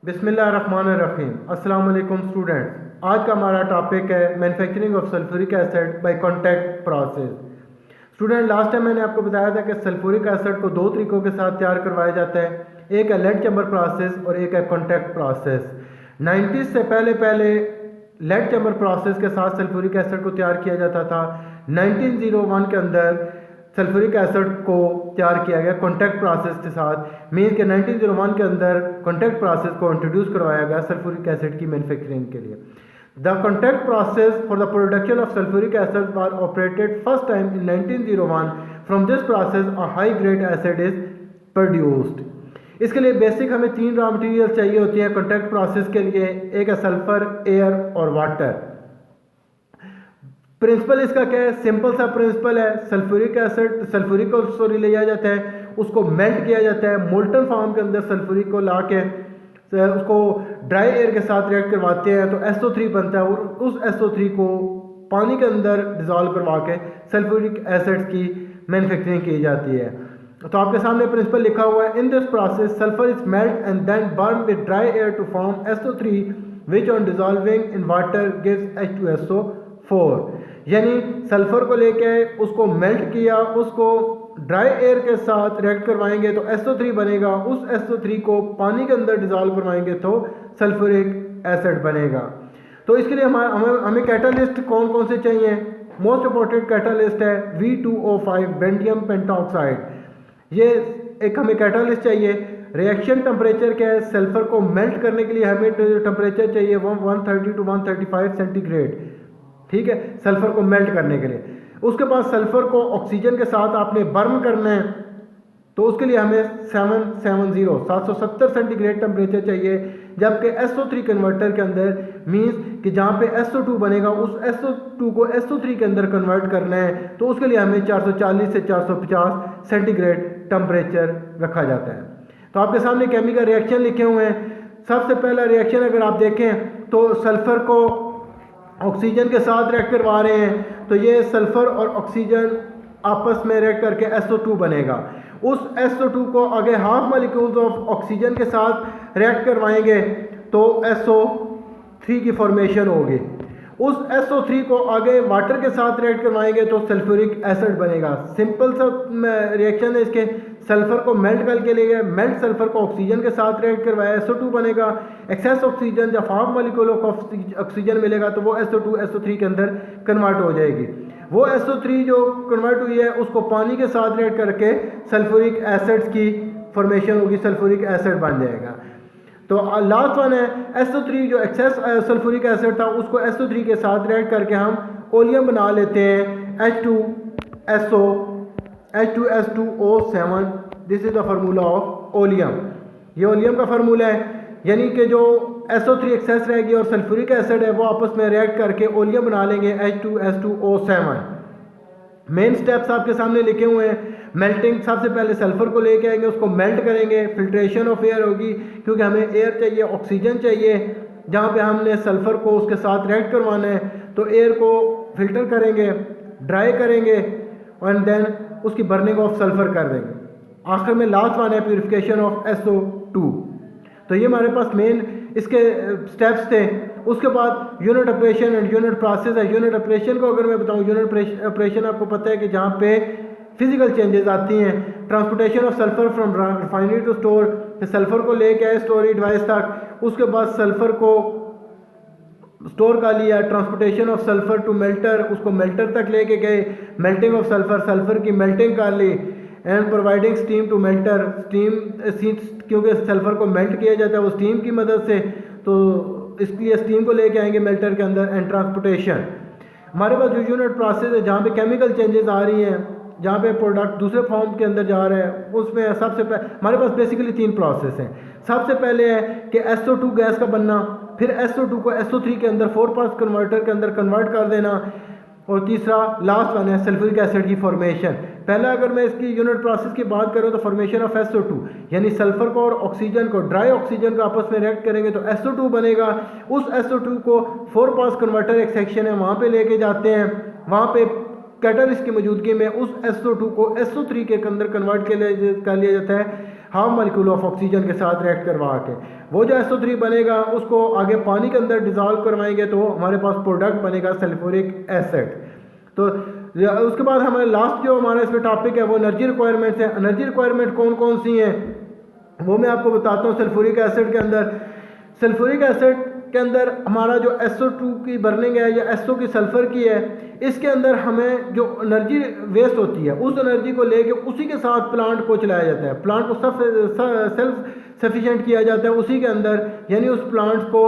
बिस्मिल्लाहिर्रहमानिर्रहीम। अस्सलाम वालेकुम स्टूडेंट्स। आज का हमारा टॉपिक है manufacturing of sulphuric acid by contact process. Student, last time मैंने आपको बताया था कि सल्फ्यूरिक एसिड को दो तरीक़ों के साथ तैयार करवाया जाता है। एक है लेड चैम्बर प्रोसेस और एक है कॉन्टैक्ट प्रोसेस। 90s से पहले लेड चैम्बर प्रोसेस के साथ सल्फ्यूरिक एसिड को तैयार किया जाता था। 1901 के अंदर सल्फ्यूरिक एसिड को तैयार किया गया कॉन्टैक्ट प्रोसेस के साथ। मीन के 1901 के अंदर कॉन्टैक्ट प्रोसेस को इंट्रोड्यूस करवाया गया सल्फ्यूरिक एसिड की मैन्युफैक्चरिंग के लिए। The contact process for the production of sulphuric acid was operated first time in 1901। From this process a high grade acid is produced. इसके लिए बेसिक हमें तीन रॉ मटेरियल चाहिए होती हैं कॉन्टैक्ट प्रोसेस के लिए। एक है सल्फर, एयर और वाटर। प्रिंसिपल इसका क्या है? सिंपल सा प्रिंसिपल है। सल्फ्यूरिक को लिया जाता है, उसको मेल्ट किया जाता है मोल्टन फॉर्म के अंदर। सल्फ्यूरिक को ला के उसको ड्राई एयर के साथ रिएक्ट करवाते हैं तो SO3 बनता है और उस SO3 को पानी के अंदर डिज़ोल्व करवा के सल्फ्यूरिक एसिड की मैन्युफैक्चरिंग की जाती है। तो आपके सामने प्रिंसिपल लिखा हुआ है। In this process sulphur is melt and then burn with dry air to form SO3 which on dissolving in water gives H2SO4। यानी सल्फर को लेके उसको मेल्ट किया, उसको ड्राई एयर के साथ रिएक्ट करवाएंगे तो SO3 बनेगा। उस SO3 को पानी के अंदर डिजॉल्व करवाएंगे तो सल्फ्यूरिक एसिड बनेगा। तो इसके लिए हमें कैटालिस्ट कौन कौन से चाहिए? मोस्ट इंपॉर्टेंट कैटालिस्ट है V2O5 बेंडियम पेंटॉक्साइड। ये एक हमें कैटालिस्ट चाहिए। रिएक्शन टेम्परेचर क्या है? सल्फर को मेल्ट करने के लिए हमें टेम्परेचर चाहिए 130 to 135 सेंटीग्रेड। ठीक है, सल्फर को मेल्ट करने के लिए। उसके बाद सल्फर को ऑक्सीजन के साथ आपने बर्न करना है तो उसके लिए हमें 770 सेंटीग्रेड टेम्परेचर चाहिए। जबकि SO3 कन्वर्टर के अंदर मीन्स कि जहाँ पे SO2 बनेगा उस SO2 को SO3 के अंदर कन्वर्ट करना है तो उसके लिए हमें 440 से 450 सेंटीग्रेड टेम्परेचर रखा जाता है। तो आपके सामने केमिकल रिएक्शन लिखे हुए हैं। सबसे पहला रिएक्शन अगर आप देखें तो सल्फर को ऑक्सीजन के साथ रिएक्ट करवा रहे हैं तो ये सल्फर और ऑक्सीजन आपस में रिएक्ट करके SO2 बनेगा। उस SO2 को आगे हाफ मॉलिक्यूल्स ऑफ ऑक्सीजन के साथ रिएक्ट करवाएंगे तो SO3 की फॉर्मेशन होगी। उस SO3 को आगे वाटर के साथ रिएक्ट करवाएंगे तो सल्फ्यूरिक एसिड बनेगा। सिंपल सा रिएक्शन है इसके। सल्फर को मेल्ट करके ले गए, मेल्ट सल्फर को ऑक्सीजन के साथ रिएक्ट करवाया, SO2 बनेगा। एक्सेस ऑक्सीजन जब हाफ मॉलिक्यूल ऑफ ऑक्सीजन मिलेगा तो वो SO2 SO3 के अंदर कन्वर्ट हो जाएगी। वो SO3 जो कन्वर्ट हुई है उसको पानी के साथ रिएक्ट करके सल्फ्यूरिक एसिड की फॉर्मेशन होगी, सल्फ्यूरिक एसिड बन जाएगा। तो लास्ट वन है SO3 जो एक्सेस सल्फ्यूरिक एसिड था उसको SO3 के साथ रिएक्ट करके हम ओलियम बना लेते हैं H2S2O7। This is the formula of oleum. ये ओलियम का फार्मूला है। यानी कि जो SO3 एक्सेस रहेगी और सल्फ्यूरिक एसिड है वो आपस में रिएक्ट करके ओलियम बना लेंगे H2S2O7। मेन स्टेप्स आपके सामने लिखे हुए हैं। मेल्टिंग, सबसे पहले सल्फर को लेके आएंगे, उसको मेल्ट करेंगे। फिल्ट्रेशन ऑफ एयर होगी क्योंकि हमें एयर चाहिए, ऑक्सीजन चाहिए। जहाँ पे हमने सल्फर को उसके साथ रिएक्ट करवाना है तो एयर को फिल्टर करेंगे, ड्राई करेंगे एंड देन उसकी बर्निंग ऑफ सल्फर कर देंगे। आखिर में लास्ट वन है प्यूरिफिकेशन ऑफ SO2। तो ये हमारे पास मेन इसके स्टेप्स थे। उसके बाद unit operation and unit process है। यूनिट ऑपरेशन को अगर मैं बताऊं, यूनिट ऑपरेशन आपको पता है कि जहाँ पे फिजिकल चेंजेस आती हैं। Transportation of sulphur from refinery to store, sulphur को लेके आए स्टोरेज डिवाइस तक। उसके बाद सल्फर को स्टोर कर लिया। Transportation of sulphur to melter, उसको मेल्टर तक लेके गए। मेल्टिंग ऑफ सल्फर, सल्फर की मेल्टिंग कर ली and providing steam to melter. Steam क्योंकि सल्फर को मेल्ट किया जाता है वो स्टीम की मदद से, तो इसलिए स्टीम को लेके आएंगे मेल्टर के अंदर। एंड ट्रांसपोर्टेशन हमारे पास जो यूनिट प्रोसेस है जहाँ पे केमिकल चेंजेस आ रही हैं, जहाँ पे प्रोडक्ट दूसरे फॉर्म के अंदर जा रहा है, उसमें सबसे पहले हमारे पास बेसिकली तीन प्रोसेस हैं। सबसे पहले है कि SO2 गैस का बनना, फिर SO2 को SO3 के अंदर 4 पास कन्वर्टर के अंदर कन्वर्ट कर देना, और तीसरा लास्ट वन है सल्फ्यूरिक एसिड की फॉर्मेशन। पहला अगर मैं इसकी यूनिट प्रोसेस की बात करूँ तो फॉर्मेशन ऑफ SO2, यानी सल्फर को और ऑक्सीजन को, ड्राई ऑक्सीजन को आपस में रिएक्ट करेंगे तो SO2 बनेगा। उस SO2 को 4 पास कन्वर्टर एक सेक्शन है वहाँ पे लेके जाते हैं। वहाँ पे कैटलिस्ट की मौजूदगी में उस SO2 को SO3 के अंदर कन्वर्ट कर लिया जाता है। हाफ मालिक्यूल ऑफ ऑक्सीजन के साथ रिएक्ट करवा के वो जो SO3 बनेगा उसको आगे पानी के अंदर डिज़ोल्व करवाएंगे तो हमारे पास प्रोडक्ट बनेगा सल्फ्यूरिक एसिड। तो उसके बाद हमारे लास्ट जो हमारा इसमें टॉपिक है वो एनर्जी रिक्वायरमेंट्स है। एनर्जी रिक्वायरमेंट कौन कौन सी हैं वो मैं आपको बताता हूँ। सल्फ्यूरिक एसिड के अंदर, सल्फ्यूरिक एसिड के अंदर हमारा जो SO2 की बर्निंग है या SO की सल्फ़र की है, इसके अंदर हमें जो एनर्जी वेस्ट होती है उस एनर्जी को लेके उसी के साथ प्लांट को चलाया जाता है, प्लांट को सेल्फ सफिशिएंट किया जाता है उसी के अंदर, यानी उस प्लांट को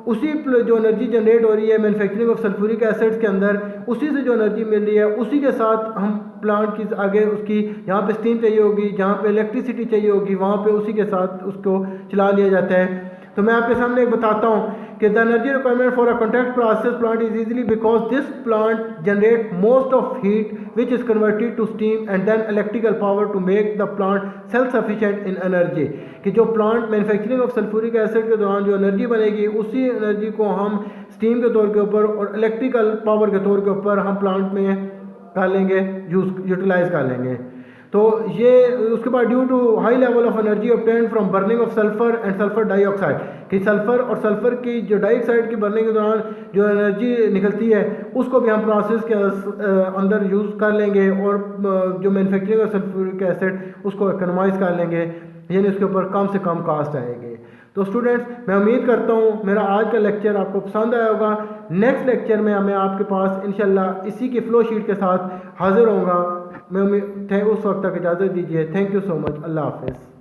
उसी जो एनर्जी जनरेट हो रही है मैन्युफैक्चरिंग ऑफ सल्फ्यूरिक एसिड्स के अंदर, उसी से जो एनर्जी मिल रही है उसी के साथ हम प्लांट की आगे उसकी जहाँ पे स्टीम चाहिए होगी, जहाँ पे इलेक्ट्रिसिटी चाहिए होगी, वहाँ पे उसी के साथ उसको चला लिया जाता है। तो मैं आपके सामने एक बताता हूँ कि the energy requirement for a contact process plant is easily because this plant generate most of heat which is converted to steam and then electrical power to make the plant self sufficient in energy. कि जो plant manufacturing of sulphuric acid के दौरान जो energy बनेगी उसी energy को हम steam के तौर के ऊपर और इलेक्ट्रिकल पावर के तौर के ऊपर हम प्लांट में कर लेंगे, यूटिलाइज कर लेंगे। तो ये उसके बाद due to high level of energy obtained from burning of sulphur and sulphur dioxide, कि सल्फर और सल्फर की जो डाइऑक्साइड की बर्निंग के दौरान जो एनर्जी निकलती है उसको भी हम प्रोसेस के अंदर यूज़ कर लेंगे और जो मैन्युफैक्चरिंग ऑफ सल्फ्यूरिक एसिड उसको इकोनोमाइज कर लेंगे, यानी उसके ऊपर कम से कम कास्ट आएगी। तो स्टूडेंट्स मैं उम्मीद करता हूँ मेरा आज का लेक्चर आपको पसंद आया होगा। नेक्स्ट लेक्चर में मैं आपके पास इंशाल्लाह इसी की फ्लो शीट के साथ हाजिर होऊंगा। मैं उस वक्त तक इजाज़त दीजिए। Thank you so much. अल्लाह हाफ़िज़।